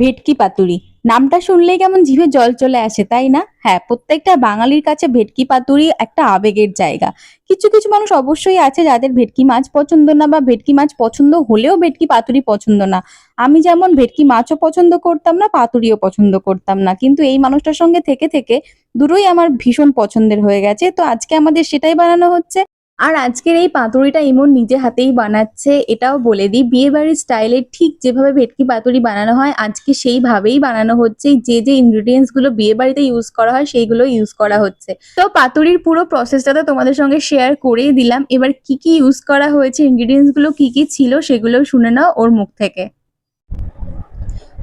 ভেটকি পাতুরি নামটা শুনলেই কেমন জিভে জল চলে আসে, তাই না? হ্যাঁ, প্রত্যেকটা বাঙালির কাছে ভেটকি পাতুরি একটা আবেগের জায়গা। কিছু কিছু মানুষ অবশ্যই আছে যাদের ভেটকি মাছ পছন্দ না, বা ভেটকি মাছ পছন্দ হলেও ভেটকি পাতুরি পছন্দ না। আমি যেমন ভেটকি মাছও পছন্দ করতাম না, পাতুরিও পছন্দ করতাম না, কিন্তু এই মানুষটার সঙ্গে থেকে থেকে দুটোই আমার ভীষণ পছন্দের হয়ে গেছে। তো আজকে আমাদের সেটাই বানানো হচ্ছে। আর আজকের এই পাতুরিটা ইমন নিজে হাতেই বানাচ্ছে। এটাও বলে দিই, বিয়ে বাড়ির স্টাইলে ঠিক যেভাবে ভেটকি পাতুরি বানানো হয় আজকে সেইভাবেই বানানো হচ্ছে। যে যে ইনগ্রিডিয়েন্টস গুলো বিয়ে বাড়িতে ইউজ করা হয় সেইগুলো ইউজ করা হচ্ছে। তো পাতুরির পুরো প্রসেসটা তো তোমাদের সঙ্গে শেয়ার করেই দিলাম। এবার কি কি ইউজ করা হয়েছে, ইনগ্রিডিয়েন্টস গুলো কি কি ছিল সেগুলো শুনে নাও ওর মুখ থেকে।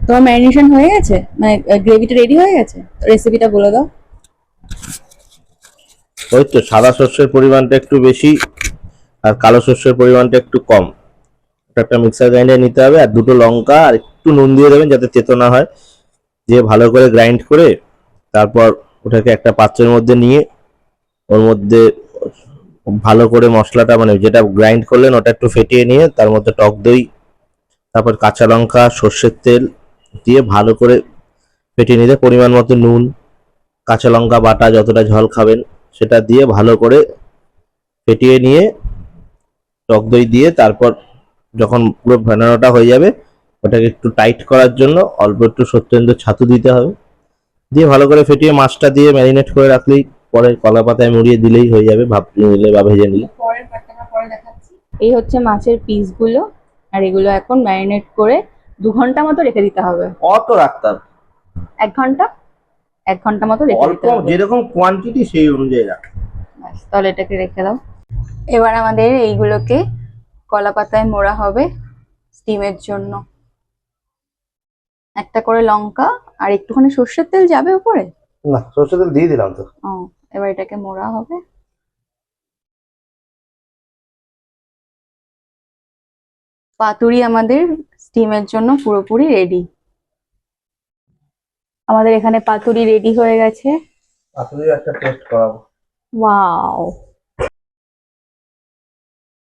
তোমার ম্যারিনেশন হয়ে গেছে, মানে গ্রেভিটা রেডি হয়ে গেছে? রেসিপিটা বলে দাও। ওই তো সাদা শস্যের পরিমাণটা একটু বেশি আর কালো শস্যের পরিমাণটা একটু কম। ওটা একটা মিক্সার গ্রাইন্ডারে নিতে হবে, আর দুটো লঙ্কা আর একটু নুন দিয়ে দেবেন যাতে তেতো না হয়। দিয়ে ভালো করে গ্রাইন্ড করে তারপর ওটাকে একটা পাত্রের মধ্যে নিয়ে ওর মধ্যে ভালো করে মশলাটা, মানে যেটা গ্রাইন্ড করলেন ওটা একটু ফেটিয়ে নিয়ে তার মধ্যে টক দই, তারপর কাঁচা লঙ্কা, সর্ষের তেল দিয়ে ভালো করে ফেটিয়ে নিতে, পরিমাণ মতো নুন, কাঁচা লঙ্কা বাটা যতটা ঝাল খাবেন সেটা দিয়ে ভালো করে ফেটিয়ে নিয়ে টক দই দিয়ে তারপর যখন পুরো বানানোটা হয়ে যাবে ওটাকে একটু টাইট করার জন্য অল্প একটু সত্যেন্দ্র ছাতু দিতে হবে। দিয়ে ভালো করে ফেটিয়ে মাছটা দিয়ে ম্যারিনেট করে রাখলেই পরে কলা পাতায় মুড়িয়ে দিলেই হয়ে যাবে, ভাপলে নিলে বা ভেজে নিলে। এই হচ্ছে মাছের পিসগুলো, আর এগুলো এখন ম্যারিনেট করে 2 ঘন্টা মতো রেখে দিতে হবে। অত রাখতাম 1 ঘন্টা, 1 ঘন্টা মতো রেখে অল্প, দিতে হবে। যেরকম কোয়ান্টিটি সেই অনুযায়ী রাখ। ব্যাস, তাহলে এটাকে রেখে দাও। এবার আমাদের এইগুলোকে কলা পাতায় মোড়া হবে স্টিমের জন্য। একটা করে লঙ্কা আর একটুখানি সর্ষের তেল যাবে উপরে। না, সরষের তেল দিয়ে দিলাম তো। ও, এবার এটাকে মোড়া হবে। পাতুরি আমাদের স্টিমের জন্য পুরোপুরি রেডি। আমাদের এখানে পাতুরি রেডি হয়ে গেছে। পাতুরির একটা টেস্ট করাবো। ওয়াও।